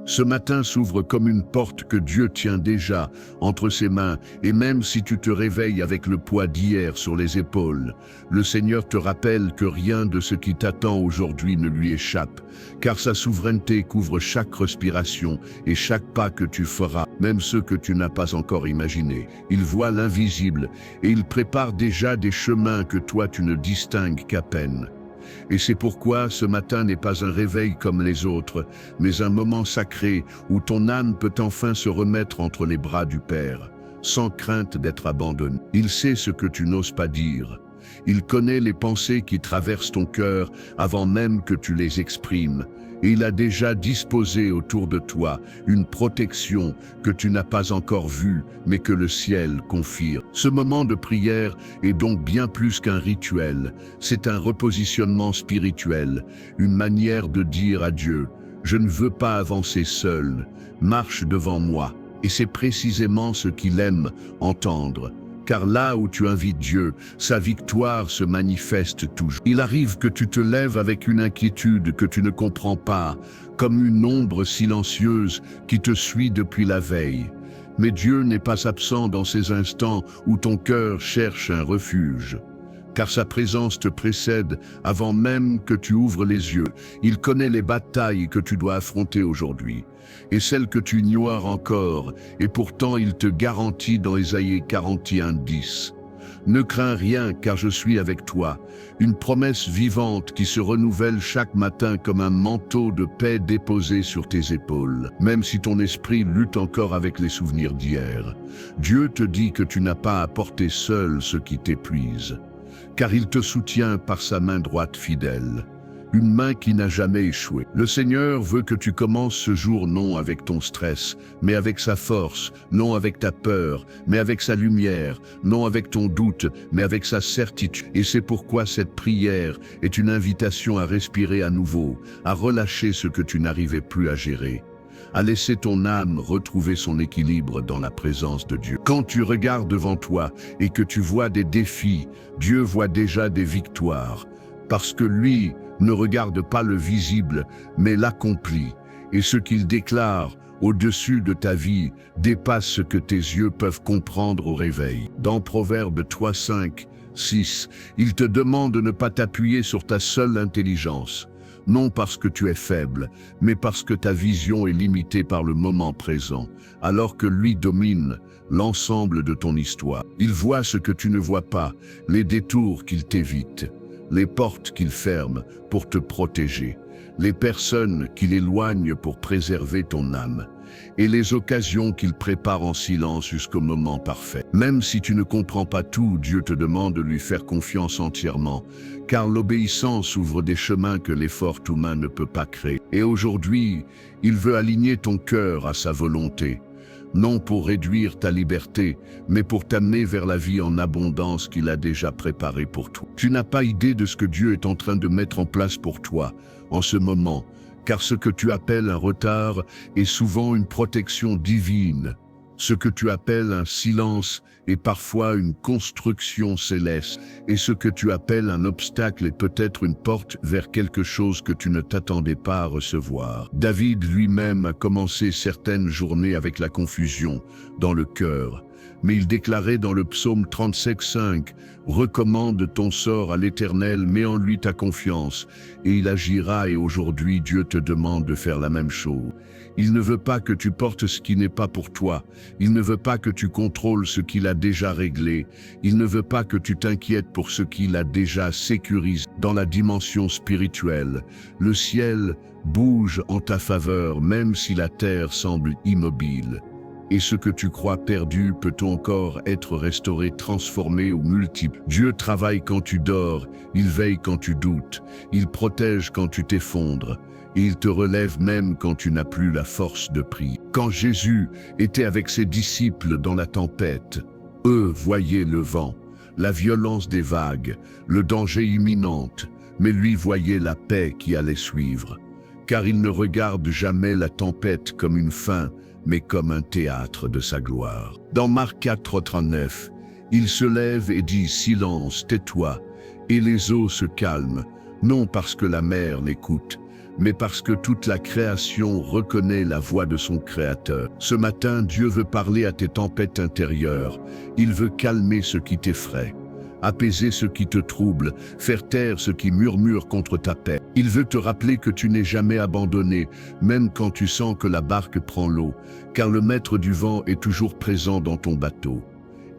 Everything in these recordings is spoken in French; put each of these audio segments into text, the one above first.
Ce matin s'ouvre comme une porte que Dieu tient déjà entre ses mains, et même si tu te réveilles avec le poids d'hier sur les épaules, le Seigneur te rappelle que rien de ce qui t'attend aujourd'hui ne lui échappe, car sa souveraineté couvre chaque respiration et chaque pas que tu feras, même ceux que tu n'as pas encore imaginés. Il voit l'invisible et il prépare déjà des chemins que toi tu ne distingues qu'à peine. Et c'est pourquoi ce matin n'est pas un réveil comme les autres, mais un moment sacré où ton âme peut enfin se remettre entre les bras du Père, sans crainte d'être abandonné. Il sait ce que tu n'oses pas dire. Il connaît les pensées qui traversent ton cœur avant même que tu les exprimes. Et il a déjà disposé autour de toi une protection que tu n'as pas encore vue, mais que le ciel confirme. Ce moment de prière est donc bien plus qu'un rituel. C'est un repositionnement spirituel, une manière de dire à Dieu, « Je ne veux pas avancer seul, marche devant moi ». Et c'est précisément ce qu'il aime entendre. Car là où tu invites Dieu, sa victoire se manifeste toujours. Il arrive que tu te lèves avec une inquiétude que tu ne comprends pas, comme une ombre silencieuse qui te suit depuis la veille. Mais Dieu n'est pas absent dans ces instants où ton cœur cherche un refuge. Car sa présence te précède avant même que tu ouvres les yeux. Il connaît les batailles que tu dois affronter aujourd'hui, et celles que tu ignores encore, et pourtant il te garantit dans Ésaïe 41:10. Ne crains rien, car je suis avec toi, une promesse vivante qui se renouvelle chaque matin comme un manteau de paix déposé sur tes épaules. Même si ton esprit lutte encore avec les souvenirs d'hier, Dieu te dit que tu n'as pas à porter seul ce qui t'épuise, car il te soutient par sa main droite fidèle, une main qui n'a jamais échoué. Le Seigneur veut que tu commences ce jour non avec ton stress, mais avec sa force, non avec ta peur, mais avec sa lumière, non avec ton doute, mais avec sa certitude. Et c'est pourquoi cette prière est une invitation à respirer à nouveau, à relâcher ce que tu n'arrivais plus à gérer, à laisser ton âme retrouver son équilibre dans la présence de Dieu. Quand tu regardes devant toi et que tu vois des défis, Dieu voit déjà des victoires, parce que lui ne regarde pas le visible, mais l'accompli. Et ce qu'il déclare au-dessus de ta vie dépasse ce que tes yeux peuvent comprendre au réveil. Dans Proverbe 3:5-6, il te demande de ne pas t'appuyer sur ta seule intelligence, non parce que tu es faible, mais parce que ta vision est limitée par le moment présent, alors que lui domine l'ensemble de ton histoire. Il voit ce que tu ne vois pas, les détours qu'il t'évite, les portes qu'il ferme pour te protéger, les personnes qu'il éloigne pour préserver ton âme, et les occasions qu'il prépare en silence jusqu'au moment parfait. Même si tu ne comprends pas tout, Dieu te demande de lui faire confiance entièrement, car l'obéissance ouvre des chemins que l'effort humain ne peut pas créer. Et aujourd'hui, il veut aligner ton cœur à sa volonté, non pour réduire ta liberté, mais pour t'amener vers la vie en abondance qu'il a déjà préparée pour toi. Tu n'as pas idée de ce que Dieu est en train de mettre en place pour toi en ce moment, car ce que tu appelles un retard est souvent une protection divine. Ce que tu appelles un silence est parfois une construction céleste, et ce que tu appelles un obstacle est peut-être une porte vers quelque chose que tu ne t'attendais pas à recevoir. David lui-même a commencé certaines journées avec la confusion dans le cœur, mais il déclarait dans le psaume 37:5 « Recommande ton sort à l'Éternel, mets en lui ta confiance, et il agira. » Et aujourd'hui, Dieu te demande de faire la même chose. Il ne veut pas que tu portes ce qui n'est pas pour toi. Il ne veut pas que tu contrôles ce qu'il a déjà réglé. Il ne veut pas que tu t'inquiètes pour ce qu'il a déjà sécurisé. Dans la dimension spirituelle, le ciel bouge en ta faveur, même si la terre semble immobile. Et ce que tu crois perdu peut encore être restauré, transformé ou multiple. Dieu travaille quand tu dors, il veille quand tu doutes, il protège quand tu t'effondres, et il te relève même quand tu n'as plus la force de prier. Quand Jésus était avec ses disciples dans la tempête, eux voyaient le vent, la violence des vagues, le danger imminent, mais lui voyait la paix qui allait suivre. Car il ne regarde jamais la tempête comme une fin, mais comme un théâtre de sa gloire. Dans Marc 4:39, il se lève et dit « Silence, tais-toi », et les eaux se calment, non parce que la mer l'écoute, mais parce que toute la création reconnaît la voix de son Créateur. Ce matin, Dieu veut parler à tes tempêtes intérieures. Il veut calmer ce qui t'effraie, apaiser ce qui te trouble, faire taire ce qui murmure contre ta paix. Il veut te rappeler que tu n'es jamais abandonné, même quand tu sens que la barque prend l'eau, car le maître du vent est toujours présent dans ton bateau.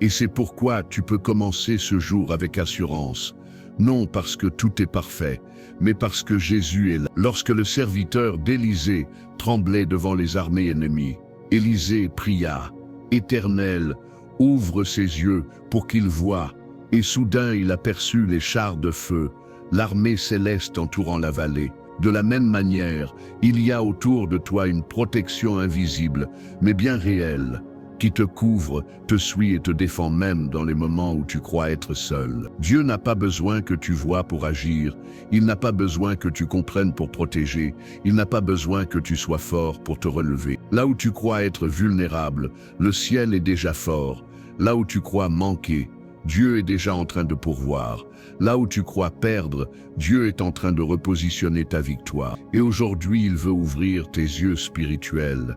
Et c'est pourquoi tu peux commencer ce jour avec assurance. Non parce que tout est parfait, mais parce que Jésus est là. Lorsque le serviteur d'Élisée tremblait devant les armées ennemies, Élisée pria, « Éternel, ouvre ses yeux pour qu'il voie. » Et soudain il aperçut les chars de feu, l'armée céleste entourant la vallée. De la même manière, il y a autour de toi une protection invisible, mais bien réelle, qui te couvre, te suit et te défend même dans les moments où tu crois être seul. Dieu n'a pas besoin que tu voies pour agir, il n'a pas besoin que tu comprennes pour protéger, il n'a pas besoin que tu sois fort pour te relever. Là où tu crois être vulnérable, le ciel est déjà fort. Là où tu crois manquer, Dieu est déjà en train de pourvoir. Là où tu crois perdre, Dieu est en train de repositionner ta victoire. Et aujourd'hui, il veut ouvrir tes yeux spirituels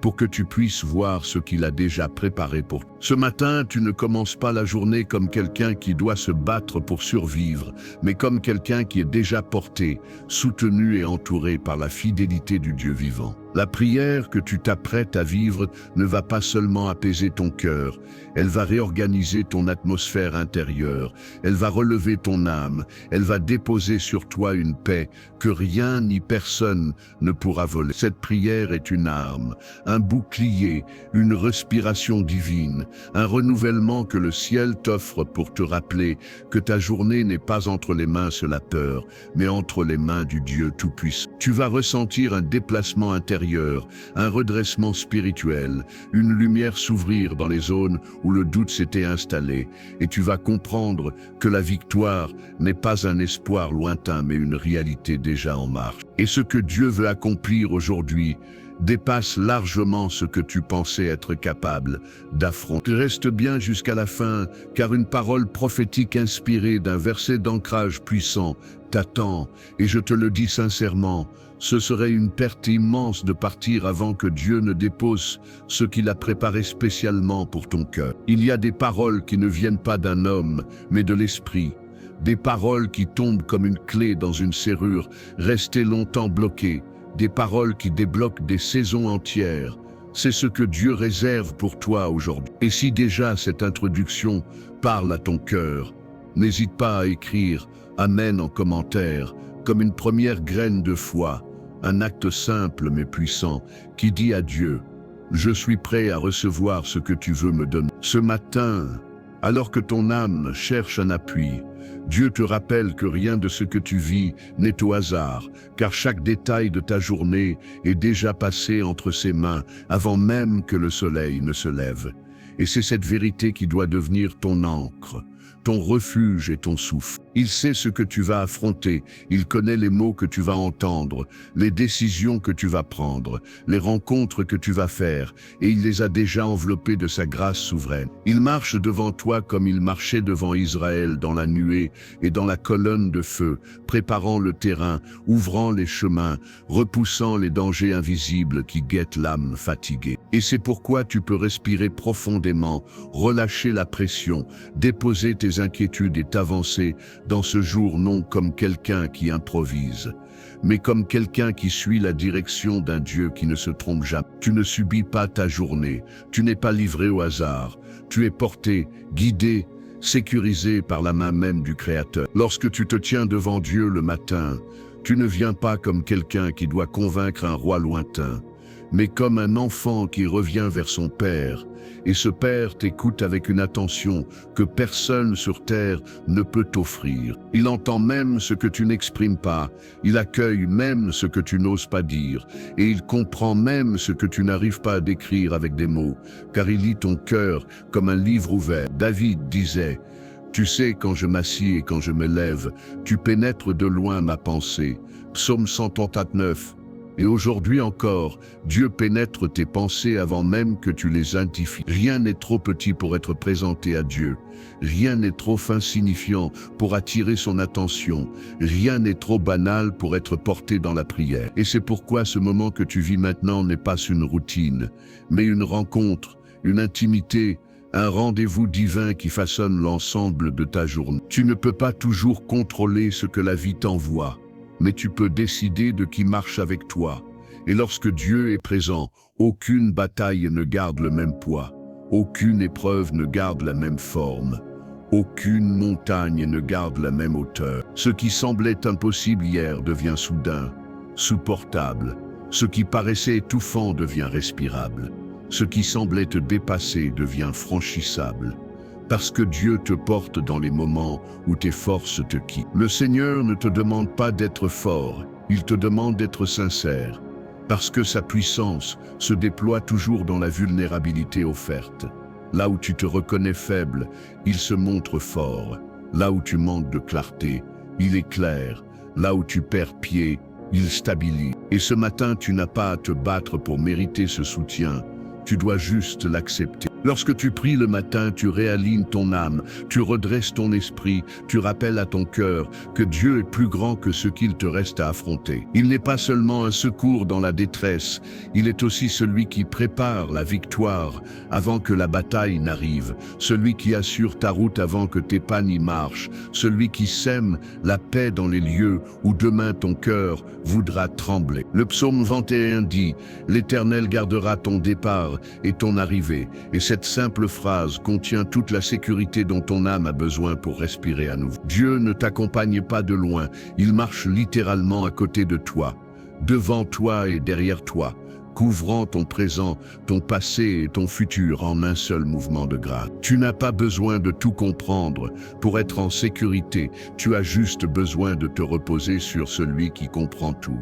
pour que tu puisses voir ce qu'il a déjà préparé pour toi. Ce matin, tu ne commences pas la journée comme quelqu'un qui doit se battre pour survivre, mais comme quelqu'un qui est déjà porté, soutenu et entouré par la fidélité du Dieu vivant. La prière que tu t'apprêtes à vivre ne va pas seulement apaiser ton cœur, elle va réorganiser ton atmosphère intérieure, elle va relever ton âme, elle va déposer sur toi une paix que rien ni personne ne pourra voler. Cette prière est une arme, un bouclier, une respiration divine, un renouvellement que le ciel t'offre pour te rappeler que ta journée n'est pas entre les mains de la peur, mais entre les mains du Dieu Tout-Puissant. Tu vas ressentir un déplacement intérieur, un redressement spirituel, une lumière s'ouvrir dans les zones où le doute s'était installé, et tu vas comprendre que la victoire n'est pas un espoir lointain, mais une réalité déjà en marche. Et ce que Dieu veut accomplir aujourd'hui dépasse largement ce que tu pensais être capable d'affronter. Reste bien jusqu'à la fin, car une parole prophétique inspirée d'un verset d'ancrage puissant t'attend, et je te le dis sincèrement, ce serait une perte immense de partir avant que Dieu ne dépose ce qu'il a préparé spécialement pour ton cœur. Il y a des paroles qui ne viennent pas d'un homme, mais de l'esprit. Des paroles qui tombent comme une clé dans une serrure, restées longtemps bloquées. Des paroles qui débloquent des saisons entières. C'est ce que Dieu réserve pour toi aujourd'hui. Et si déjà cette introduction parle à ton cœur, n'hésite pas à écrire « Amen » en commentaire, comme une première graine de foi, un acte simple mais puissant qui dit à Dieu « Je suis prêt à recevoir ce que tu veux me donner ». Ce matin, alors que ton âme cherche un appui, Dieu te rappelle que rien de ce que tu vis n'est au hasard, car chaque détail de ta journée est déjà passé entre ses mains avant même que le soleil ne se lève. Et c'est cette vérité qui doit devenir ton encre, ton refuge et ton souffle. Il sait ce que tu vas affronter, il connaît les mots que tu vas entendre, les décisions que tu vas prendre, les rencontres que tu vas faire, et il les a déjà enveloppées de sa grâce souveraine. Il marche devant toi comme il marchait devant Israël dans la nuée et dans la colonne de feu, préparant le terrain, ouvrant les chemins, repoussant les dangers invisibles qui guettent l'âme fatiguée. Et c'est pourquoi tu peux respirer profondément, relâcher la pression, déposer tes inquiétudes et t'avancer dans ce jour non comme quelqu'un qui improvise, mais comme quelqu'un qui suit la direction d'un Dieu qui ne se trompe jamais. Tu ne subis pas ta journée, tu n'es pas livré au hasard, tu es porté, guidé, sécurisé par la main même du Créateur. Lorsque tu te tiens devant Dieu le matin, tu ne viens pas comme quelqu'un qui doit convaincre un roi lointain, mais comme un enfant qui revient vers son Père, et ce Père t'écoute avec une attention que personne sur terre ne peut t'offrir. Il entend même ce que tu n'exprimes pas, il accueille même ce que tu n'oses pas dire, et il comprend même ce que tu n'arrives pas à décrire avec des mots, car il lit ton cœur comme un livre ouvert. David disait « Tu sais quand je m'assieds et quand je me lève, tu pénètres de loin ma pensée ». Psaume 139. Et aujourd'hui encore, Dieu pénètre tes pensées avant même que tu les identifies. Rien n'est trop petit pour être présenté à Dieu. Rien n'est trop insignifiant pour attirer son attention. Rien n'est trop banal pour être porté dans la prière. Et c'est pourquoi ce moment que tu vis maintenant n'est pas une routine, mais une rencontre, une intimité, un rendez-vous divin qui façonne l'ensemble de ta journée. Tu ne peux pas toujours contrôler ce que la vie t'envoie, mais tu peux décider de qui marche avec toi. Et lorsque Dieu est présent, aucune bataille ne garde le même poids, aucune épreuve ne garde la même forme, aucune montagne ne garde la même hauteur. Ce qui semblait impossible hier devient soudain supportable. Ce qui paraissait étouffant devient respirable. Ce qui semblait te dépasser devient franchissable. Parce que Dieu te porte dans les moments où tes forces te quittent. Le Seigneur ne te demande pas d'être fort, il te demande d'être sincère. Parce que sa puissance se déploie toujours dans la vulnérabilité offerte. Là où tu te reconnais faible, il se montre fort. Là où tu manques de clarté, il éclaire. Là où tu perds pied, il stabilise. Et ce matin, tu n'as pas à te battre pour mériter ce soutien. Tu dois juste l'accepter. Lorsque tu pries le matin, tu réalignes ton âme, tu redresses ton esprit, tu rappelles à ton cœur que Dieu est plus grand que ce qu'il te reste à affronter. Il n'est pas seulement un secours dans la détresse, il est aussi celui qui prépare la victoire avant que la bataille n'arrive, celui qui assure ta route avant que tes pas n'y marchent, celui qui sème la paix dans les lieux où demain ton cœur voudra trembler. Le psaume 21 dit « L'Éternel gardera ton départ et ton arrivée ». Et cette simple phrase contient toute la sécurité dont ton âme a besoin pour respirer à nouveau. Dieu ne t'accompagne pas de loin, il marche littéralement à côté de toi, devant toi et derrière toi, couvrant ton présent, ton passé et ton futur en un seul mouvement de grâce. Tu n'as pas besoin de tout comprendre pour être en sécurité, tu as juste besoin de te reposer sur celui qui comprend tout.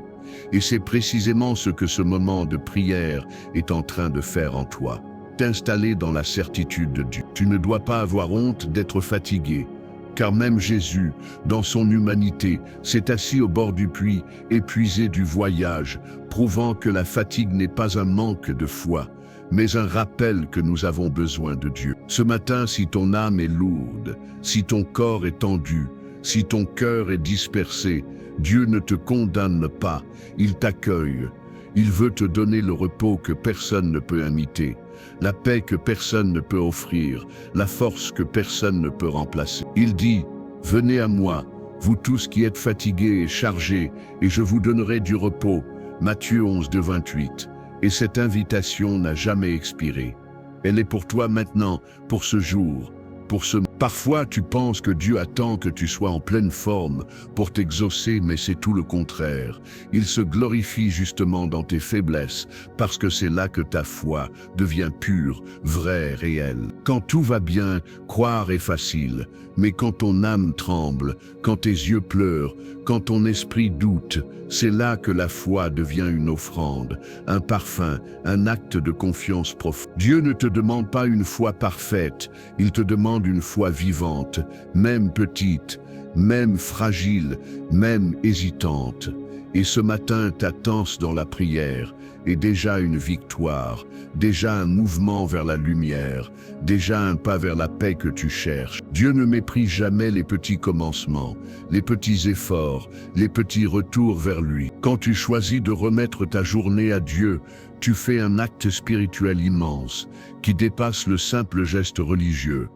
Et c'est précisément ce que ce moment de prière est en train de faire en toi. T'installer dans la certitude de Dieu. Tu ne dois pas avoir honte d'être fatigué, car même Jésus, dans son humanité, s'est assis au bord du puits, épuisé du voyage, prouvant que la fatigue n'est pas un manque de foi, mais un rappel que nous avons besoin de Dieu. Ce matin, si ton âme est lourde, si ton corps est tendu, si ton cœur est dispersé, Dieu ne te condamne pas, il t'accueille. Il veut te donner le repos que personne ne peut imiter, la paix que personne ne peut offrir, la force que personne ne peut remplacer. Il dit, « Venez à moi, vous tous qui êtes fatigués et chargés, et je vous donnerai du repos. » Matthieu 11, 28. Et cette invitation n'a jamais expiré. Elle est pour toi maintenant, pour ce jour, pour ce... Parfois, tu penses que Dieu attend que tu sois en pleine forme pour t'exaucer, mais c'est tout le contraire. Il se glorifie justement dans tes faiblesses, parce que c'est là que ta foi devient pure, vraie, réelle. Quand tout va bien, croire est facile, mais quand ton âme tremble, quand tes yeux pleurent, quand ton esprit doute, c'est là que la foi devient une offrande, un parfum, un acte de confiance profonde. Dieu ne te demande pas une foi parfaite, il te demande une foi vivante, même petite, même fragile, même hésitante. Et ce matin, ta danse dans la prière est déjà une victoire, déjà un mouvement vers la lumière, déjà un pas vers la paix que tu cherches. Dieu ne méprise jamais les petits commencements, les petits efforts, les petits retours vers lui. Quand tu choisis de remettre ta journée à Dieu, tu fais un acte spirituel immense qui dépasse le simple geste religieux.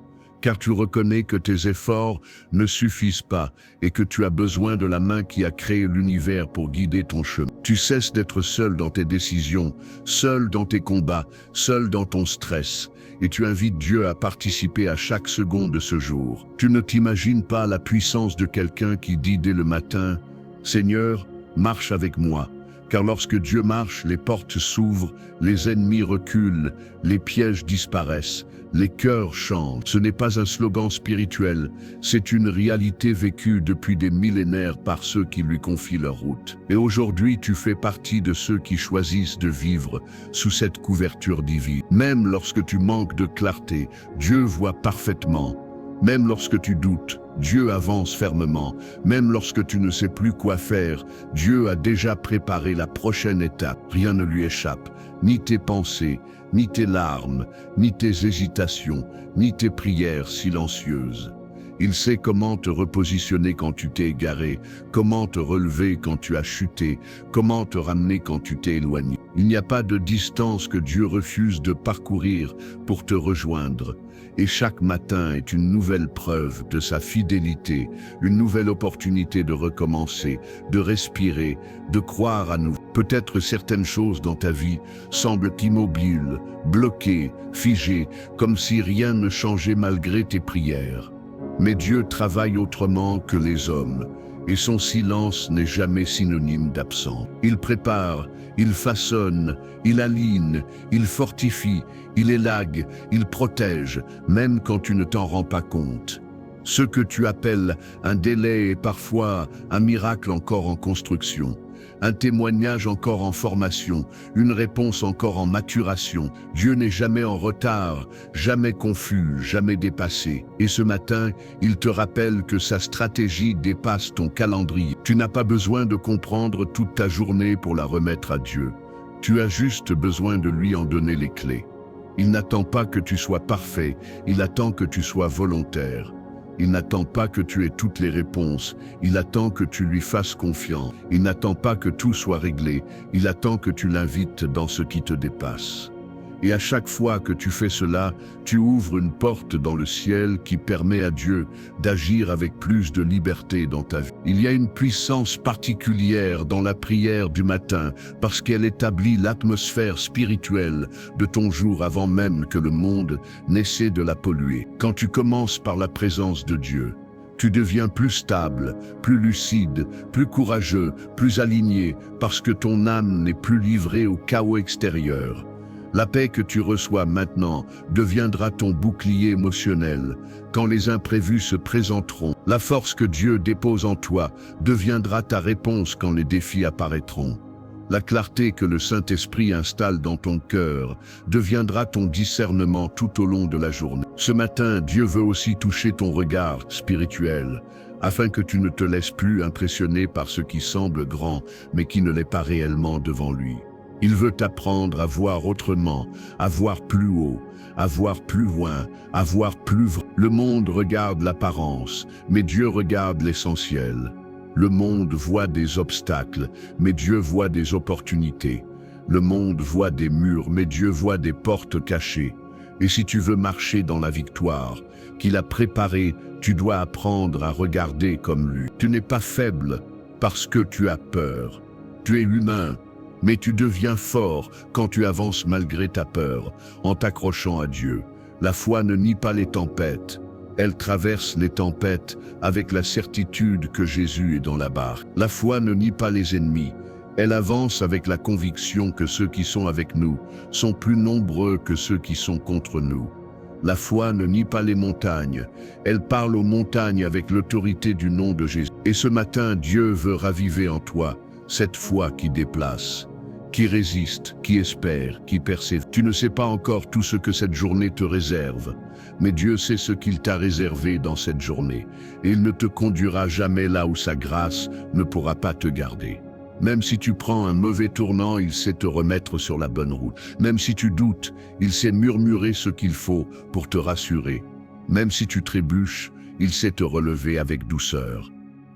Car tu reconnais que tes efforts ne suffisent pas et que tu as besoin de la main qui a créé l'univers pour guider ton chemin. Tu cesses d'être seul dans tes décisions, seul dans tes combats, seul dans ton stress, et tu invites Dieu à participer à chaque seconde de ce jour. Tu ne t'imagines pas la puissance de quelqu'un qui dit dès le matin « Seigneur, marche avec moi ». Car lorsque Dieu marche, les portes s'ouvrent, les ennemis reculent, les pièges disparaissent, les cœurs chantent. Ce n'est pas un slogan spirituel, c'est une réalité vécue depuis des millénaires par ceux qui lui confient leur route. Et aujourd'hui, tu fais partie de ceux qui choisissent de vivre sous cette couverture divine. Même lorsque tu manques de clarté, Dieu voit parfaitement. Même lorsque tu doutes, Dieu avance fermement. Même lorsque tu ne sais plus quoi faire, Dieu a déjà préparé la prochaine étape. Rien ne lui échappe, ni tes pensées, ni tes larmes, ni tes hésitations, ni tes prières silencieuses. Il sait comment te repositionner quand tu t'es égaré, comment te relever quand tu as chuté, comment te ramener quand tu t'es éloigné. Il n'y a pas de distance que Dieu refuse de parcourir pour te rejoindre. Et chaque matin est une nouvelle preuve de sa fidélité, une nouvelle opportunité de recommencer, de respirer, de croire à nous. Peut-être certaines choses dans ta vie semblent immobiles, bloquées, figées, comme si rien ne changeait malgré tes prières. Mais Dieu travaille autrement que les hommes, et son silence n'est jamais synonyme d'absence. Il prépare, il façonne, il aligne, il fortifie, il élague, il protège, même quand tu ne t'en rends pas compte. Ce que tu appelles un délai est parfois un miracle encore en construction. Un témoignage encore en formation, une réponse encore en maturation. Dieu n'est jamais en retard, jamais confus, jamais dépassé. Et ce matin, il te rappelle que sa stratégie dépasse ton calendrier. Tu n'as pas besoin de comprendre toute ta journée pour la remettre à Dieu. Tu as juste besoin de lui en donner les clés. Il n'attend pas que tu sois parfait, il attend que tu sois volontaire. Il n'attend pas que tu aies toutes les réponses, il attend que tu lui fasses confiance. Il n'attend pas que tout soit réglé, il attend que tu l'invites dans ce qui te dépasse. Et à chaque fois que tu fais cela, tu ouvres une porte dans le ciel qui permet à Dieu d'agir avec plus de liberté dans ta vie. Il y a une puissance particulière dans la prière du matin parce qu'elle établit l'atmosphère spirituelle de ton jour avant même que le monde n'essaie de la polluer. Quand tu commences par la présence de Dieu, tu deviens plus stable, plus lucide, plus courageux, plus aligné parce que ton âme n'est plus livrée au chaos extérieur. La paix que tu reçois maintenant deviendra ton bouclier émotionnel. Quand les imprévus se présenteront, la force que Dieu dépose en toi deviendra ta réponse quand les défis apparaîtront. La clarté que le Saint-Esprit installe dans ton cœur deviendra ton discernement tout au long de la journée. Ce matin, Dieu veut aussi toucher ton regard spirituel, afin que tu ne te laisses plus impressionner par ce qui semble grand, mais qui ne l'est pas réellement devant lui. Il veut t'apprendre à voir autrement, à voir plus haut, à voir plus loin, à voir plus vrai. Le monde regarde l'apparence, mais Dieu regarde l'essentiel. Le monde voit des obstacles, mais Dieu voit des opportunités. Le monde voit des murs, mais Dieu voit des portes cachées. Et si tu veux marcher dans la victoire qu'il a préparée, tu dois apprendre à regarder comme lui. Tu n'es pas faible parce que tu as peur. Tu es humain. Mais tu deviens fort quand tu avances malgré ta peur, en t'accrochant à Dieu. La foi ne nie pas les tempêtes. Elle traverse les tempêtes avec la certitude que Jésus est dans la barque. La foi ne nie pas les ennemis. Elle avance avec la conviction que ceux qui sont avec nous sont plus nombreux que ceux qui sont contre nous. La foi ne nie pas les montagnes. Elle parle aux montagnes avec l'autorité du nom de Jésus. Et ce matin, Dieu veut raviver en toi cette foi qui déplace, qui résiste, qui espère, qui persévère. Tu ne sais pas encore tout ce que cette journée te réserve, mais Dieu sait ce qu'il t'a réservé dans cette journée, et il ne te conduira jamais là où sa grâce ne pourra pas te garder. Même si tu prends un mauvais tournant, il sait te remettre sur la bonne route. Même si tu doutes, il sait murmurer ce qu'il faut pour te rassurer. Même si tu trébuches, il sait te relever avec douceur.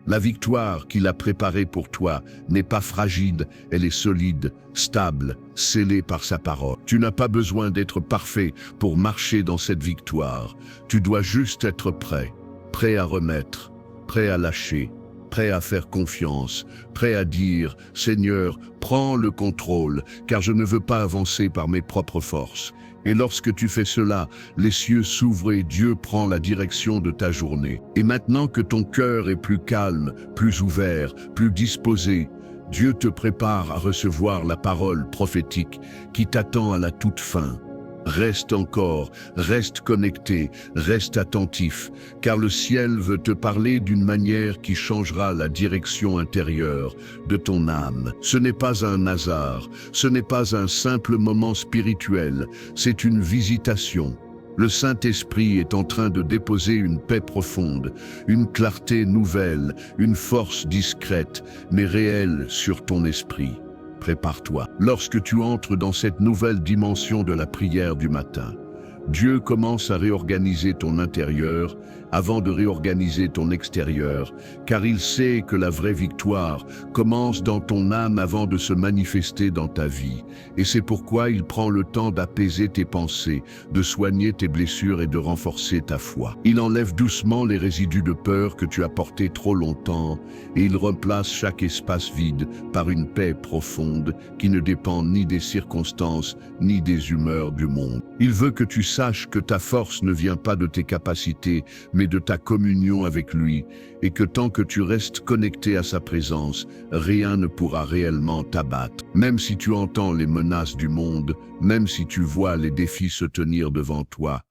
La victoire qu'il a préparée pour toi n'est pas fragile, elle est solide, stable, scellée par sa parole. Tu n'as pas besoin d'être parfait pour marcher dans cette victoire. Tu dois juste être prêt, prêt à remettre, prêt à lâcher, prêt à faire confiance, prêt à dire « Seigneur, prends le contrôle, car je ne veux pas avancer par mes propres forces ». Et lorsque tu fais cela, les cieux s'ouvrent et Dieu prend la direction de ta journée. Et maintenant que ton cœur est plus calme, plus ouvert, plus disposé, Dieu te prépare à recevoir la parole prophétique qui t'attend à la toute fin. Reste encore, reste connecté, reste attentif, car le ciel veut te parler d'une manière qui changera la direction intérieure de ton âme. Ce n'est pas un hasard, ce n'est pas un simple moment spirituel, c'est une visitation. Le Saint-Esprit est en train de déposer une paix profonde, une clarté nouvelle, une force discrète, mais réelle sur ton esprit. Prépare-toi. Lorsque tu entres dans cette nouvelle dimension de la prière du matin, Dieu commence à réorganiser ton intérieur avant de réorganiser ton extérieur, car il sait que la vraie victoire commence dans ton âme avant de se manifester dans ta vie. Et c'est pourquoi il prend le temps d'apaiser tes pensées, de soigner tes blessures et de renforcer ta foi. Il enlève doucement les résidus de peur que tu as portés trop longtemps, et il remplace chaque espace vide par une paix profonde qui ne dépend ni des circonstances ni des humeurs du monde. Il veut que tu saches que ta force ne vient pas de tes capacités, mais de ta communion avec lui, et que tant que tu restes connecté à sa présence, rien ne pourra réellement t'abattre. Même si tu entends les menaces du monde, même si tu vois les défis se tenir devant toi,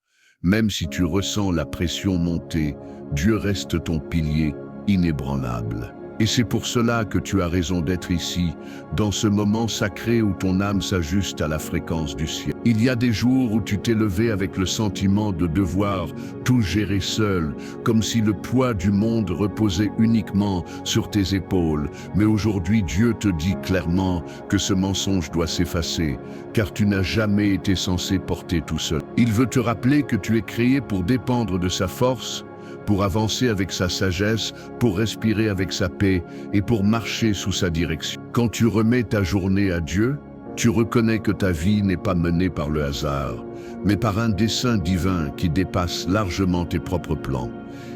même si tu ressens la pression monter, Dieu reste ton pilier inébranlable. Et c'est pour cela que tu as raison d'être ici, dans ce moment sacré où ton âme s'ajuste à la fréquence du ciel. Il y a des jours où tu t'es levé avec le sentiment de devoir tout gérer seul, comme si le poids du monde reposait uniquement sur tes épaules. Mais aujourd'hui, Dieu te dit clairement que ce mensonge doit s'effacer, car tu n'as jamais été censé porter tout seul. Il veut te rappeler que tu es créé pour dépendre de sa force, pour avancer avec sa sagesse, pour respirer avec sa paix et pour marcher sous sa direction. Quand tu remets ta journée à Dieu, tu reconnais que ta vie n'est pas menée par le hasard, mais par un dessein divin qui dépasse largement tes propres plans.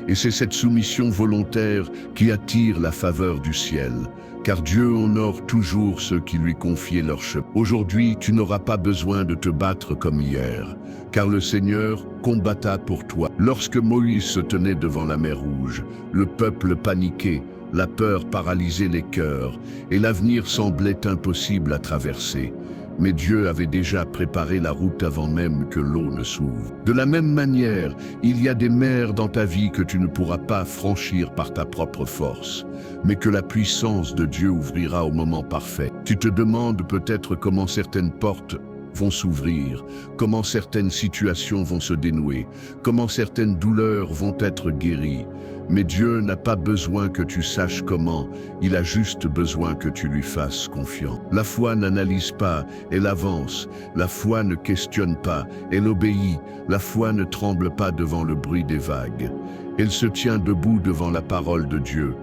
Et c'est cette soumission volontaire qui attire la faveur du ciel, car Dieu honore toujours ceux qui lui confient leur chemin. Aujourd'hui, tu n'auras pas besoin de te battre comme hier, car le Seigneur combatta pour toi. Lorsque Moïse se tenait devant la mer Rouge, le peuple paniquait, la peur paralysait les cœurs, et l'avenir semblait impossible à traverser. Mais Dieu avait déjà préparé la route avant même que l'eau ne s'ouvre. De la même manière, il y a des mers dans ta vie que tu ne pourras pas franchir par ta propre force, mais que la puissance de Dieu ouvrira au moment parfait. Tu te demandes peut-être comment certaines portes vont s'ouvrir, comment certaines situations vont se dénouer, comment certaines douleurs vont être guéries. Mais Dieu n'a pas besoin que tu saches comment, il a juste besoin que tu lui fasses confiance. La foi n'analyse pas, elle avance. La foi ne questionne pas, elle obéit. La foi ne tremble pas devant le bruit des vagues. Elle se tient debout devant la parole de Dieu.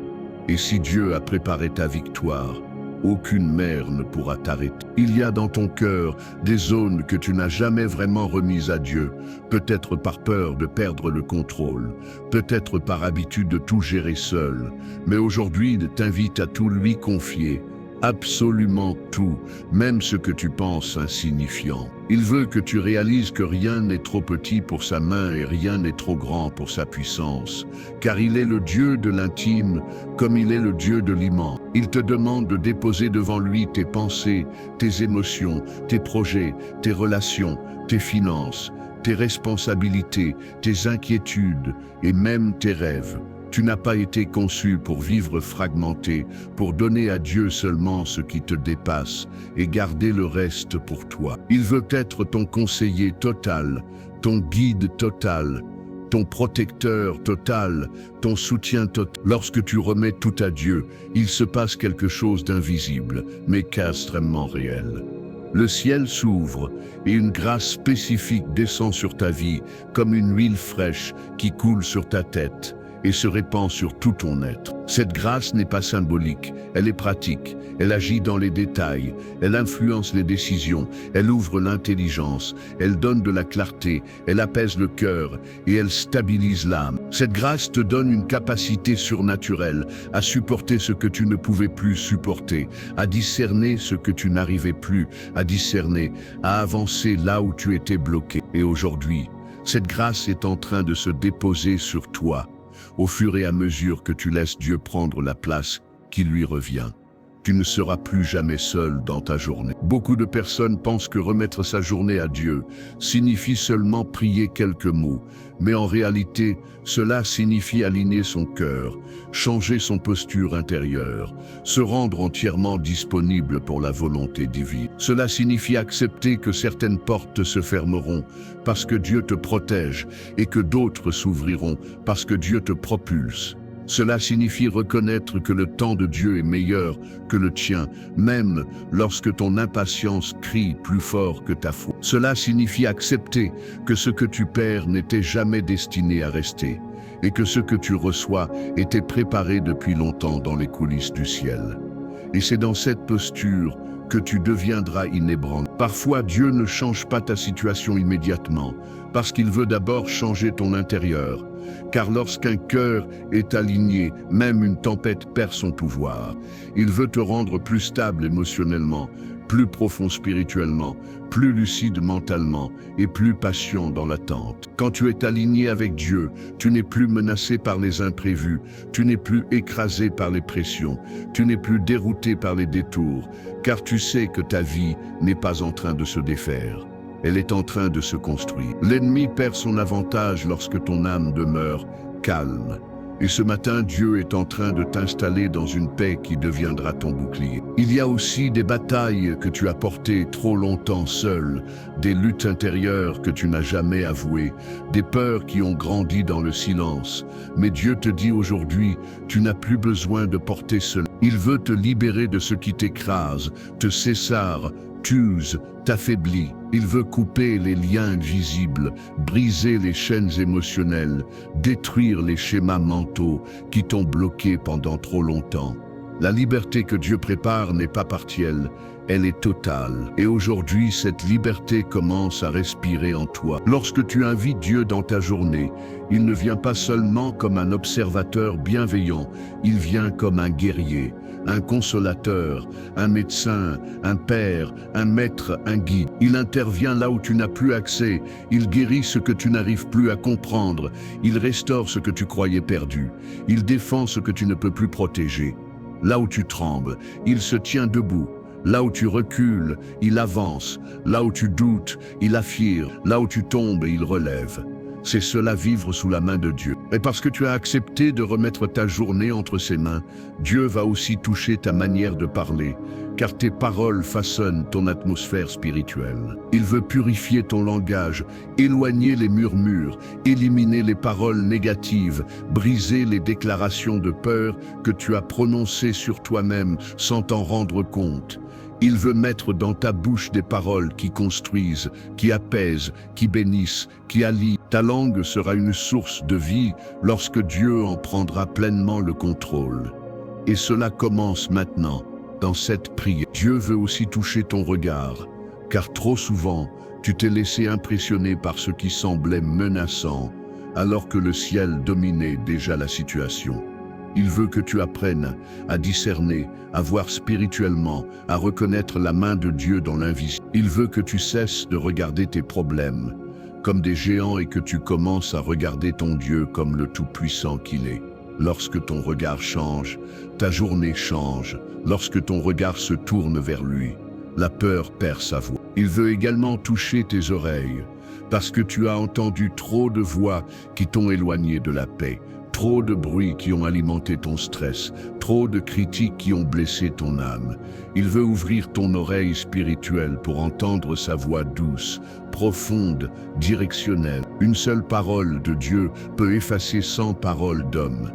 Et si Dieu a préparé ta victoire, aucune mer ne pourra t'arrêter. Il y a dans ton cœur des zones que tu n'as jamais vraiment remises à Dieu, peut-être par peur de perdre le contrôle, peut-être par habitude de tout gérer seul. Mais aujourd'hui, il t'invite à tout lui confier, absolument tout, même ce que tu penses insignifiant. Il veut que tu réalises que rien n'est trop petit pour sa main et rien n'est trop grand pour sa puissance, car il est le Dieu de l'intime comme il est le Dieu de l'immense. Il te demande de déposer devant lui tes pensées, tes émotions, tes projets, tes relations, tes finances, tes responsabilités, tes inquiétudes et même tes rêves. Tu n'as pas été conçu pour vivre fragmenté, pour donner à Dieu seulement ce qui te dépasse et garder le reste pour toi. Il veut être ton conseiller total, ton guide total, ton protecteur total, ton soutien total. Lorsque tu remets tout à Dieu, il se passe quelque chose d'invisible, mais qu'extrêmement réel. Le ciel s'ouvre et une grâce spécifique descend sur ta vie, comme une huile fraîche qui coule sur ta tête et se répand sur tout ton être. Cette grâce n'est pas symbolique, elle est pratique, elle agit dans les détails, elle influence les décisions, elle ouvre l'intelligence, elle donne de la clarté, elle apaise le cœur et elle stabilise l'âme. Cette grâce te donne une capacité surnaturelle à supporter ce que tu ne pouvais plus supporter, à discerner ce que tu n'arrivais plus à discerner, à avancer là où tu étais bloqué. Et aujourd'hui, cette grâce est en train de se déposer sur toi, au fur et à mesure que tu laisses Dieu prendre la place qui lui revient. Tu ne seras plus jamais seul dans ta journée. Beaucoup de personnes pensent que remettre sa journée à Dieu signifie seulement prier quelques mots, mais en réalité, cela signifie aligner son cœur, changer son posture intérieure, se rendre entièrement disponible pour la volonté divine. Cela signifie accepter que certaines portes se fermeront parce que Dieu te protège et que d'autres s'ouvriront parce que Dieu te propulse. Cela signifie reconnaître que le temps de Dieu est meilleur que le tien, même lorsque ton impatience crie plus fort que ta foi. Cela signifie accepter que ce que tu perds n'était jamais destiné à rester, et que ce que tu reçois était préparé depuis longtemps dans les coulisses du ciel. Et c'est dans cette posture que tu deviendras inébranlable. Parfois, Dieu ne change pas ta situation immédiatement, parce qu'il veut d'abord changer ton intérieur. Car lorsqu'un cœur est aligné, même une tempête perd son pouvoir. Il veut te rendre plus stable émotionnellement, plus profond spirituellement, plus lucide mentalement et plus patient dans l'attente. Quand tu es aligné avec Dieu, tu n'es plus menacé par les imprévus, tu n'es plus écrasé par les pressions, tu n'es plus dérouté par les détours, car tu sais que ta vie n'est pas en train de se défaire. Elle est en train de se construire. L'ennemi perd son avantage lorsque ton âme demeure calme. Et ce matin, Dieu est en train de t'installer dans une paix qui deviendra ton bouclier. Il y a aussi des batailles que tu as portées trop longtemps seul, des luttes intérieures que tu n'as jamais avouées, des peurs qui ont grandi dans le silence. Mais Dieu te dit aujourd'hui, tu n'as plus besoin de porter cela. Il veut te libérer de ce qui t'écrase, te cessare, t'use, t'affaiblit. Il veut couper les liens invisibles, briser les chaînes émotionnelles, détruire les schémas mentaux qui t'ont bloqué pendant trop longtemps. La liberté que Dieu prépare n'est pas partielle, elle est totale. Et aujourd'hui, cette liberté commence à respirer en toi. Lorsque tu invites Dieu dans ta journée, il ne vient pas seulement comme un observateur bienveillant, il vient comme un guerrier, un consolateur, un médecin, un père, un maître, un guide. Il intervient là où tu n'as plus accès, il guérit ce que tu n'arrives plus à comprendre, il restaure ce que tu croyais perdu, il défend ce que tu ne peux plus protéger. Là où tu trembles, il se tient debout. Là où tu recules, il avance. Là où tu doutes, il affirme. Là où tu tombes, il relève. C'est cela vivre sous la main de Dieu. Et parce que tu as accepté de remettre ta journée entre ses mains, Dieu va aussi toucher ta manière de parler, car tes paroles façonnent ton atmosphère spirituelle. Il veut purifier ton langage, éloigner les murmures, éliminer les paroles négatives, briser les déclarations de peur que tu as prononcées sur toi-même sans t'en rendre compte. Il veut mettre dans ta bouche des paroles qui construisent, qui apaisent, qui bénissent, qui allient. Ta langue sera une source de vie lorsque Dieu en prendra pleinement le contrôle. Et cela commence maintenant, dans cette prière. Dieu veut aussi toucher ton regard, car trop souvent, tu t'es laissé impressionner par ce qui semblait menaçant, alors que le ciel dominait déjà la situation. Il veut que tu apprennes à discerner, à voir spirituellement, à reconnaître la main de Dieu dans l'invisible. Il veut que tu cesses de regarder tes problèmes comme des géants et que tu commences à regarder ton Dieu comme le Tout-Puissant qu'il est. Lorsque ton regard change, ta journée change. Lorsque ton regard se tourne vers lui, la peur perd sa voix. Il veut également toucher tes oreilles, parce que tu as entendu trop de voix qui t'ont éloigné de la paix. Trop de bruits qui ont alimenté ton stress, trop de critiques qui ont blessé ton âme. Il veut ouvrir ton oreille spirituelle pour entendre sa voix douce, profonde, directionnelle. Une seule parole de Dieu peut effacer 100 paroles d'homme.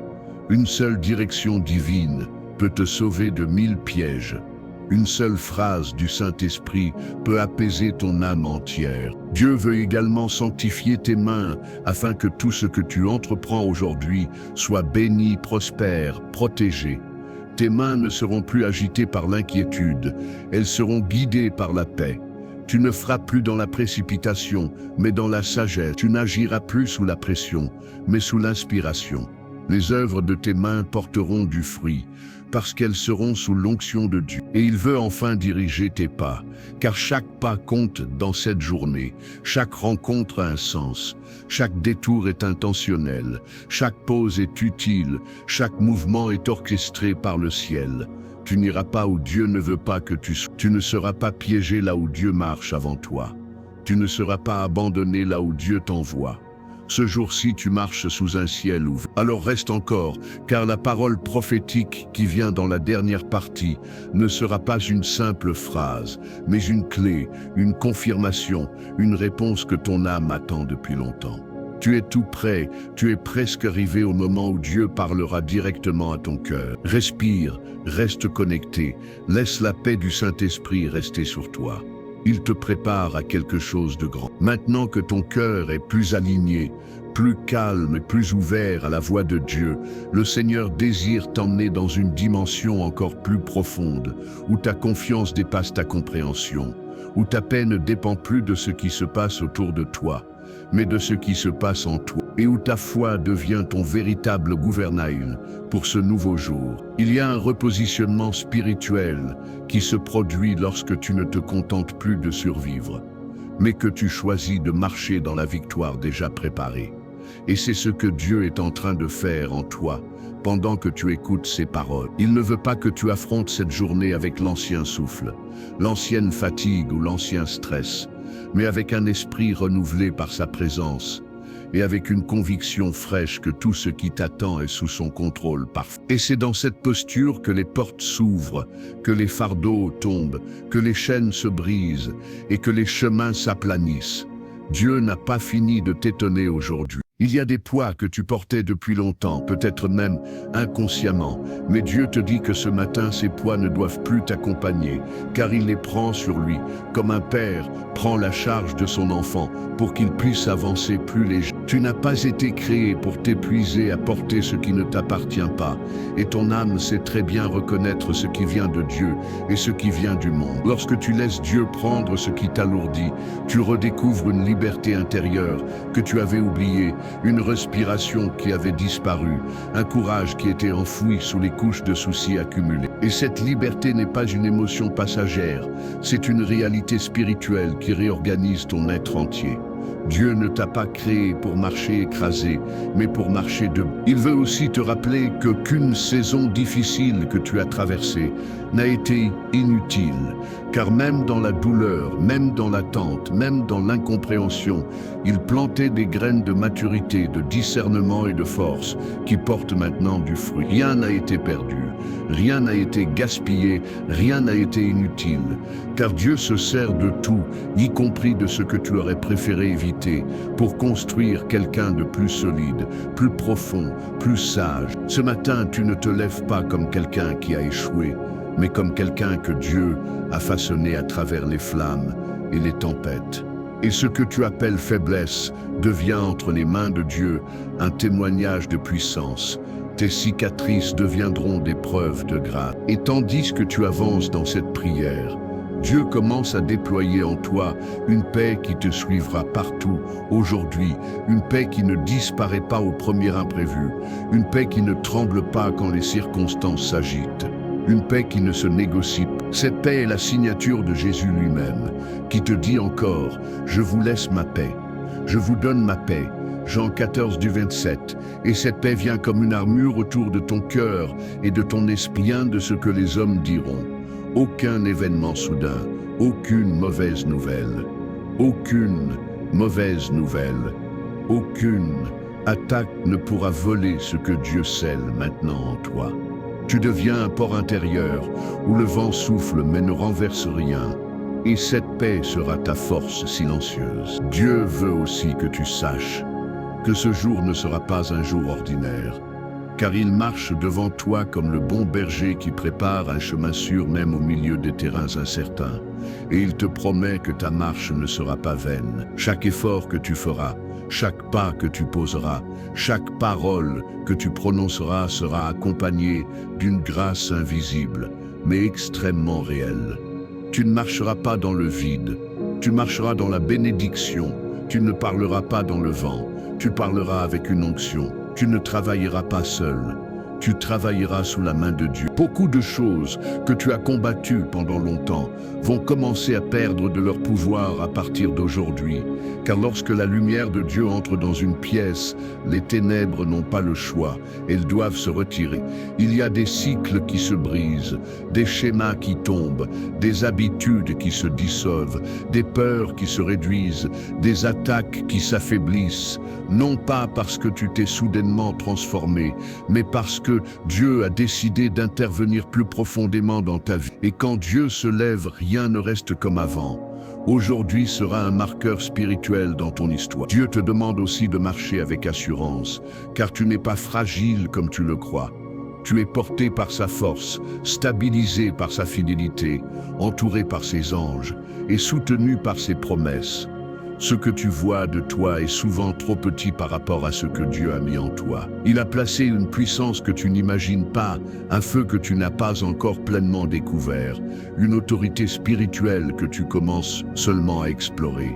Une seule direction divine peut te sauver de 1000 pièges. Une seule phrase du Saint-Esprit peut apaiser ton âme entière. Dieu veut également sanctifier tes mains afin que tout ce que tu entreprends aujourd'hui soit béni, prospère, protégé. Tes mains ne seront plus agitées par l'inquiétude, elles seront guidées par la paix. Tu ne feras plus dans la précipitation, mais dans la sagesse. Tu n'agiras plus sous la pression, mais sous l'inspiration. Les œuvres de tes mains porteront du fruit, parce qu'elles seront sous l'onction de Dieu. Et il veut enfin diriger tes pas, car chaque pas compte dans cette journée. Chaque rencontre a un sens, chaque détour est intentionnel, chaque pause est utile, chaque mouvement est orchestré par le ciel. Tu n'iras pas où Dieu ne veut pas que tu sois. Tu ne seras pas piégé là où Dieu marche avant toi. Tu ne seras pas abandonné là où Dieu t'envoie. Ce jour-ci, tu marches sous un ciel ouvert. Alors reste encore, car la parole prophétique qui vient dans la dernière partie ne sera pas une simple phrase, mais une clé, une confirmation, une réponse que ton âme attend depuis longtemps. Tu es tout prêt, tu es presque arrivé au moment où Dieu parlera directement à ton cœur. Respire, reste connecté, laisse la paix du Saint-Esprit rester sur toi. Il te prépare à quelque chose de grand. Maintenant que ton cœur est plus aligné, plus calme et plus ouvert à la voix de Dieu, le Seigneur désire t'emmener dans une dimension encore plus profonde, où ta confiance dépasse ta compréhension, où ta paix ne dépend plus de ce qui se passe autour de toi, mais de ce qui se passe en toi, et où ta foi devient ton véritable gouvernail pour ce nouveau jour. Il y a un repositionnement spirituel qui se produit lorsque tu ne te contentes plus de survivre, mais que tu choisis de marcher dans la victoire déjà préparée. Et c'est ce que Dieu est en train de faire en toi pendant que tu écoutes ses paroles. Il ne veut pas que tu affrontes cette journée avec l'ancien souffle, l'ancienne fatigue ou l'ancien stress, mais avec un esprit renouvelé par sa présence et avec une conviction fraîche que tout ce qui t'attend est sous son contrôle parfait. Et c'est dans cette posture que les portes s'ouvrent, que les fardeaux tombent, que les chaînes se brisent et que les chemins s'aplanissent. Dieu n'a pas fini de t'étonner aujourd'hui. Il y a des poids que tu portais depuis longtemps, peut-être même inconsciemment, mais Dieu te dit que ce matin, ces poids ne doivent plus t'accompagner, car il les prend sur lui, comme un père prend la charge de son enfant pour qu'il puisse avancer plus léger. Tu n'as pas été créé pour t'épuiser à porter ce qui ne t'appartient pas, et ton âme sait très bien reconnaître ce qui vient de Dieu et ce qui vient du monde. Lorsque tu laisses Dieu prendre ce qui t'alourdit, tu redécouvres une liberté intérieure que tu avais oubliée, une respiration qui avait disparu, un courage qui était enfoui sous les couches de soucis accumulés. Et cette liberté n'est pas une émotion passagère, c'est une réalité spirituelle qui réorganise ton être entier. Dieu ne t'a pas créé pour marcher écrasé, mais pour marcher debout. Il veut aussi te rappeler qu'aucune saison difficile que tu as traversée n'a été inutile, car même dans la douleur, même dans l'attente, même dans l'incompréhension, il plantait des graines de maturité, de discernement et de force qui portent maintenant du fruit. Rien n'a été perdu, rien n'a été gaspillé, rien n'a été inutile, car Dieu se sert de tout, y compris de ce que tu aurais préféré éviter, pour construire quelqu'un de plus solide, plus profond, plus sage. Ce matin, tu ne te lèves pas comme quelqu'un qui a échoué, mais comme quelqu'un que Dieu a façonné à travers les flammes et les tempêtes. Et ce que tu appelles faiblesse devient entre les mains de Dieu un témoignage de puissance. Tes cicatrices deviendront des preuves de grâce. Et tandis que tu avances dans cette prière, Dieu commence à déployer en toi une paix qui te suivra partout aujourd'hui, une paix qui ne disparaît pas au premier imprévu, une paix qui ne tremble pas quand les circonstances s'agitent, une paix qui ne se négocie pas. Cette paix est la signature de Jésus lui-même, qui te dit encore « Je vous laisse ma paix, je vous donne ma paix ». Jean 14 du 27, et cette paix vient comme une armure autour de ton cœur et de ton esprit, rien de ce que les hommes diront. Aucun événement soudain, aucune mauvaise nouvelle, aucune mauvaise nouvelle, aucune attaque ne pourra voler ce que Dieu scelle maintenant en toi. Tu deviens un port intérieur où le vent souffle mais ne renverse rien. Et cette paix sera ta force silencieuse. Dieu veut aussi que tu saches que ce jour ne sera pas un jour ordinaire, car il marche devant toi comme le bon berger qui prépare un chemin sûr même au milieu des terrains incertains. Et il te promet que ta marche ne sera pas vaine. Chaque effort que tu feras, chaque pas que tu poseras, chaque parole que tu prononceras sera accompagnée d'une grâce invisible, mais extrêmement réelle. Tu ne marcheras pas dans le vide, tu marcheras dans la bénédiction, tu ne parleras pas dans le vent, tu parleras avec une onction, tu ne travailleras pas seul, tu travailleras sous la main de Dieu. Beaucoup de choses que tu as combattues pendant longtemps vont commencer à perdre de leur pouvoir à partir d'aujourd'hui. Car lorsque la lumière de Dieu entre dans une pièce, les ténèbres n'ont pas le choix, elles doivent se retirer. Il y a des cycles qui se brisent, des schémas qui tombent, des habitudes qui se dissolvent, des peurs qui se réduisent, des attaques qui s'affaiblissent, non pas parce que tu t'es soudainement transformé, mais parce que Dieu a décidé d'intervenir plus profondément dans ta vie. Et quand Dieu se lève, rien ne reste comme avant. Aujourd'hui sera un marqueur spirituel dans ton histoire. Dieu te demande aussi de marcher avec assurance, car tu n'es pas fragile comme tu le crois. Tu es porté par sa force, stabilisé par sa fidélité, entouré par ses anges et soutenu par ses promesses. Ce que tu vois de toi est souvent trop petit par rapport à ce que Dieu a mis en toi. Il a placé une puissance que tu n'imagines pas, un feu que tu n'as pas encore pleinement découvert, une autorité spirituelle que tu commences seulement à explorer.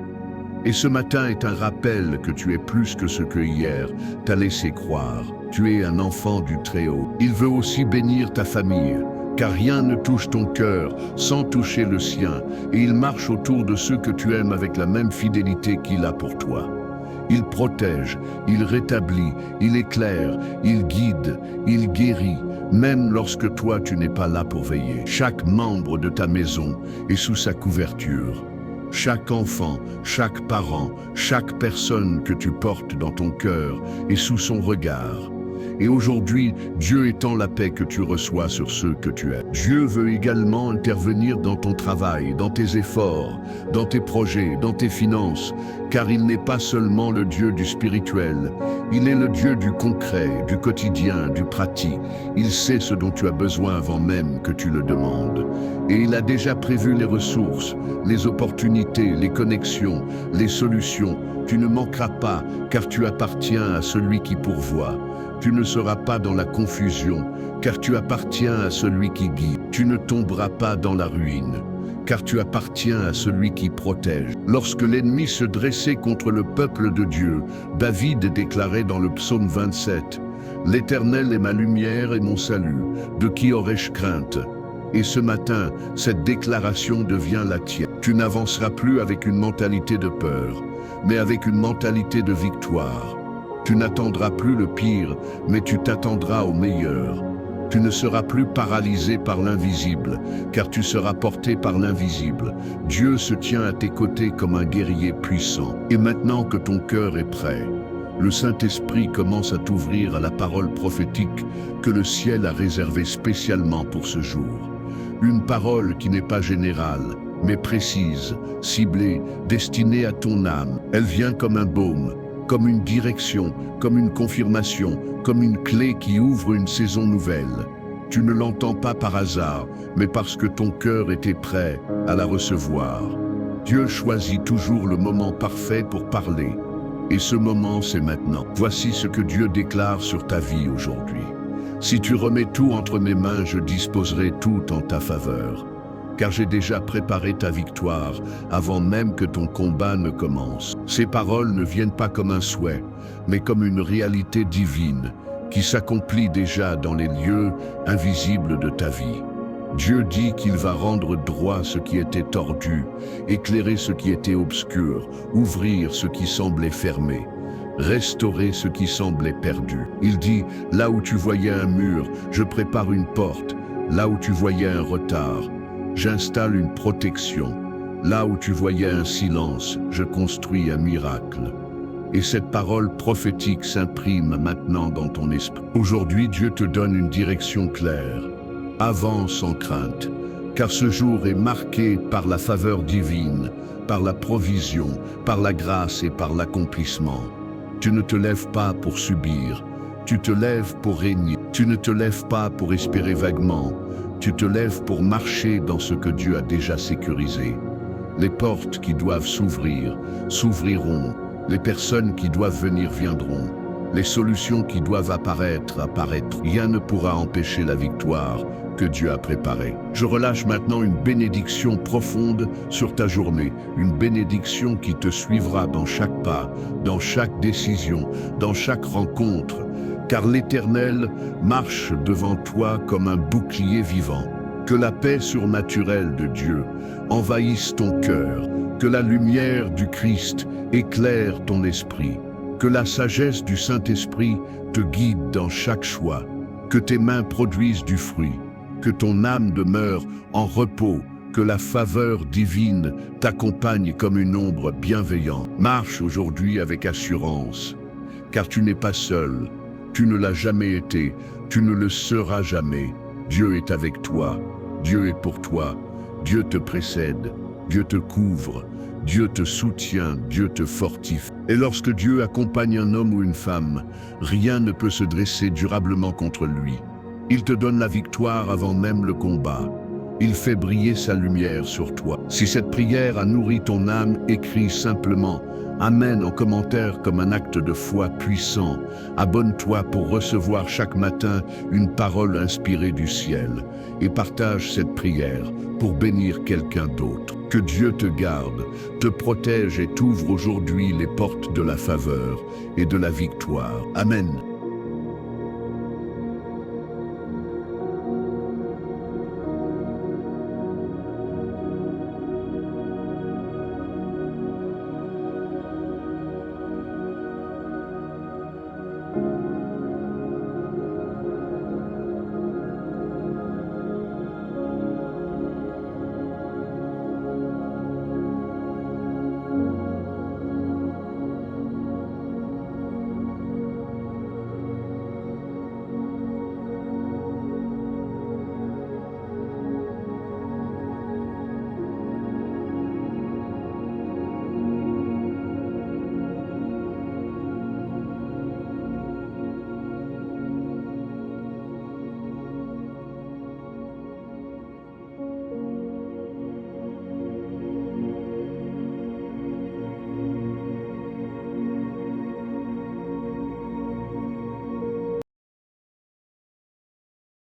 Et ce matin est un rappel que tu es plus que ce que hier t'a laissé croire. Tu es un enfant du Très-Haut. Il veut aussi bénir ta famille, car rien ne touche ton cœur sans toucher le sien, et il marche autour de ceux que tu aimes avec la même fidélité qu'il a pour toi. Il protège, il rétablit, il éclaire, il guide, il guérit, même lorsque toi tu n'es pas là pour veiller. Chaque membre de ta maison est sous sa couverture. Chaque enfant, chaque parent, chaque personne que tu portes dans ton cœur est sous son regard. Et aujourd'hui, Dieu étend la paix que tu reçois sur ceux que tu aimes. Dieu veut également intervenir dans ton travail, dans tes efforts, dans tes projets, dans tes finances, car il n'est pas seulement le Dieu du spirituel, il est le Dieu du concret, du quotidien, du pratique. Il sait ce dont tu as besoin avant même que tu le demandes. Et il a déjà prévu les ressources, les opportunités, les connexions, les solutions. Tu ne manqueras pas, car tu appartiens à celui qui pourvoit. Tu ne seras pas dans la confusion, car tu appartiens à celui qui guide. Tu ne tomberas pas dans la ruine, car tu appartiens à celui qui protège. Lorsque l'ennemi se dressait contre le peuple de Dieu, David déclarait dans le psaume 27, « L'Éternel est ma lumière et mon salut, de qui aurais-je crainte ?» Et ce matin, cette déclaration devient la tienne. Tu n'avanceras plus avec une mentalité de peur, mais avec une mentalité de victoire. Tu n'attendras plus le pire, mais tu t'attendras au meilleur. Tu ne seras plus paralysé par l'invisible, car tu seras porté par l'invisible. Dieu se tient à tes côtés comme un guerrier puissant. Et maintenant que ton cœur est prêt, le Saint-Esprit commence à t'ouvrir à la parole prophétique que le ciel a réservée spécialement pour ce jour. Une parole qui n'est pas générale, mais précise, ciblée, destinée à ton âme. Elle vient comme un baume, comme une direction, comme une confirmation, comme une clé qui ouvre une saison nouvelle. Tu ne l'entends pas par hasard, mais parce que ton cœur était prêt à la recevoir. Dieu choisit toujours le moment parfait pour parler. Et ce moment, c'est maintenant. Voici ce que Dieu déclare sur ta vie aujourd'hui. Si tu remets tout entre mes mains, je disposerai tout en ta faveur. Car j'ai déjà préparé ta victoire avant même que ton combat ne commence. Ces paroles ne viennent pas comme un souhait, mais comme une réalité divine qui s'accomplit déjà dans les lieux invisibles de ta vie. Dieu dit qu'il va rendre droit ce qui était tordu, éclairer ce qui était obscur, ouvrir ce qui semblait fermé, restaurer ce qui semblait perdu. Il dit, là où tu voyais un mur, je prépare une porte. Là où tu voyais un retard, j'installe une protection. Là où tu voyais un silence, je construis un miracle. Et cette parole prophétique s'imprime maintenant dans ton esprit. Aujourd'hui, Dieu te donne une direction claire. Avance sans crainte, car ce jour est marqué par la faveur divine, par la provision, par la grâce et par l'accomplissement. Tu ne te lèves pas pour subir, tu te lèves pour régner. Tu ne te lèves pas pour espérer vaguement, tu te lèves pour marcher dans ce que Dieu a déjà sécurisé. Les portes qui doivent s'ouvrir, s'ouvriront. Les personnes qui doivent venir viendront. Les solutions qui doivent apparaître, apparaîtront. Rien ne pourra empêcher la victoire que Dieu a préparée. Je relâche maintenant une bénédiction profonde sur ta journée, une bénédiction qui te suivra dans chaque pas, dans chaque décision, dans chaque rencontre. car l'Éternel marche devant toi comme un bouclier vivant. Que la paix surnaturelle de Dieu envahisse ton cœur, que la lumière du Christ éclaire ton esprit, que la sagesse du Saint-Esprit te guide dans chaque choix, que tes mains produisent du fruit, que ton âme demeure en repos, que la faveur divine t'accompagne comme une ombre bienveillante. Marche aujourd'hui avec assurance, car tu n'es pas seul, tu ne l'as jamais été, tu ne le seras jamais. Dieu est avec toi, Dieu est pour toi, Dieu te précède, Dieu te couvre, Dieu te soutient, Dieu te fortifie. Et lorsque Dieu accompagne un homme ou une femme, rien ne peut se dresser durablement contre lui. Il te donne la victoire avant même le combat. Il fait briller sa lumière sur toi. Si cette prière a nourri ton âme, écris simplement « Amen » en commentaire comme un acte de foi puissant. Abonne-toi pour recevoir chaque matin une parole inspirée du ciel et partage cette prière pour bénir quelqu'un d'autre. Que Dieu te garde, te protège et t'ouvre aujourd'hui les portes de la faveur et de la victoire. Amen.